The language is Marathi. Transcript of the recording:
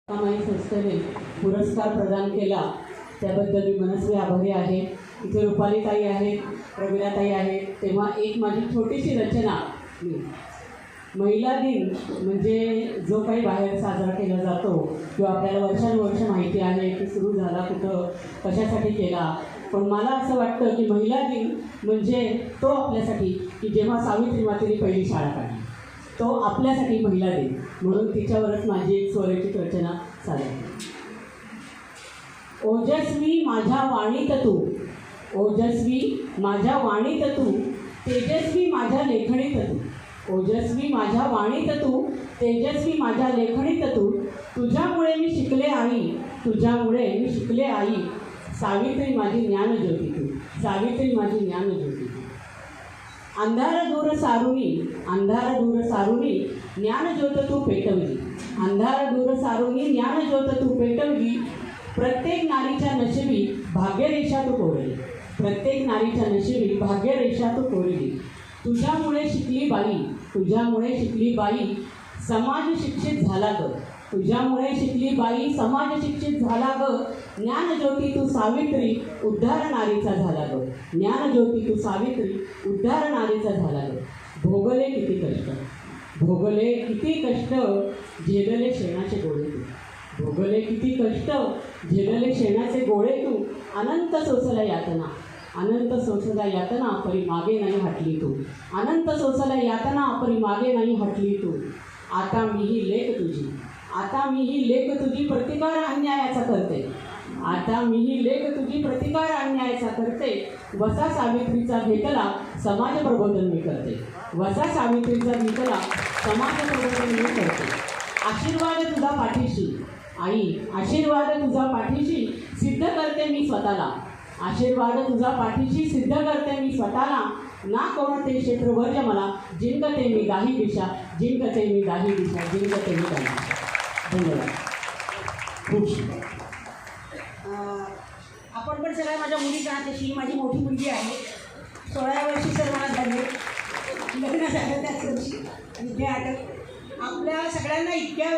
सामायिक संस्थेने पुरस्कार प्रदान केला त्याबद्दल मी मनस्वी आभारी आहे। इथे रुपालीताई आहेत, प्रवीणाताई आहेत। तेव्हा एक माझी छोटीशी रचना, महिला दिन म्हणजे जो काही बाहेर साजरा केला जातो किंवा आपल्याला वर्षानुवर्ष माहिती आहे की सुरू झाला कुठं कशासाठी केला, पण मला असं वाटतं की महिला दिन म्हणजे तो आपल्यासाठी की जेव्हा सावित्री मातेने पहिली शाळा काढली, तो आपल्यासाठी महिला दिन, म्हणून तिच्यावरच माझी एक स्वरचित रचना चालेल। ओजस्वी माझ्या वाणीत तू, ओजस्वी माझ्या वाणीत तू, तेजस्वी माझ्या लेखणीत तू, ओजस्वी माझ्या वाणीत तू, तेजस्वी माझ्या लेखणीत तू, तुझ्यामुळे मी शिकले आई, तुझ्यामुळे मी शिकले आई, सावित्री माझी ज्ञानज्योती तू, सावित्री माझी ज्ञानज्योती तू। अंधार दूर सारुणी, अंधार दूर सारुणी, ज्ञानज्योत तू पेटवली, अंधार दूर सारुणी, ज्ञानज्योत तू पेटवली, प्रत्येक नारीच्या नशिबी भाग्यरेषा तू कोरली, प्रत्येक नारीच्या नशिबी भाग्यरेषा तू कोरली, तुझ्यामुळे शिकली बाई, तुझ्यामुळे शिकली बाई, समाज शिक्षित झाला ग, तुझ्यामुळे शिकली बाई, समाज शिक्षित झाला ग, ज्ञानज्योती तू सावित्री, उद्धार नारीचा झाला ग, ज्ञानज्योती तू सावित्री, उद्धार नारीचा झाला ग। भोगले किती कष्ट, भोगले किती कष्ट, झेलले शेणाचे गोळे तू, भोगले किती कष्ट, झेलले शेणाचे गोळे तू, अनंत सोसल्या यातना, अनंत सोसल्या यातना, परी मागे नाही हटली तू, अनंत सोसल्या यातना, परी मागे नाही हटली तू। आता मीही लेख तुझी, आता मीही लेख तुझी, प्रतिकार अन्यायाचा करते, आता मीही लेख तुझी, प्रतिकार अन्यायाचा करते, वसा सावित्रीचा भेटला समाज प्रबोधन मी करते, वसा सावित्रीचा भेटला समाज प्रबोधन मी करते। आशीर्वाद तुझा पाठीशी आई, आशीर्वाद तुझा पाठीशी, सिद्ध करते मी स्वतःला, आशीर्वाद तुझा पाठीशी, सिद्ध करते मी स्वतःला, ना कोणते क्षेत्र वर्ज मला, जिंकते मी दाही दिशा, जिंकते मी दाही दिशा, जिंकते मी दाही दिशा। धन्यवाद। खूप आपण पण सगळ्या माझ्या मुलीच आहात, तशी माझी मोठी मुलगी आहे, 16 वर्षी सर्वात झाले, लग्न झालं त्याच वर्षी, विद्या आटक, आपल्या सगळ्यांना इतक्या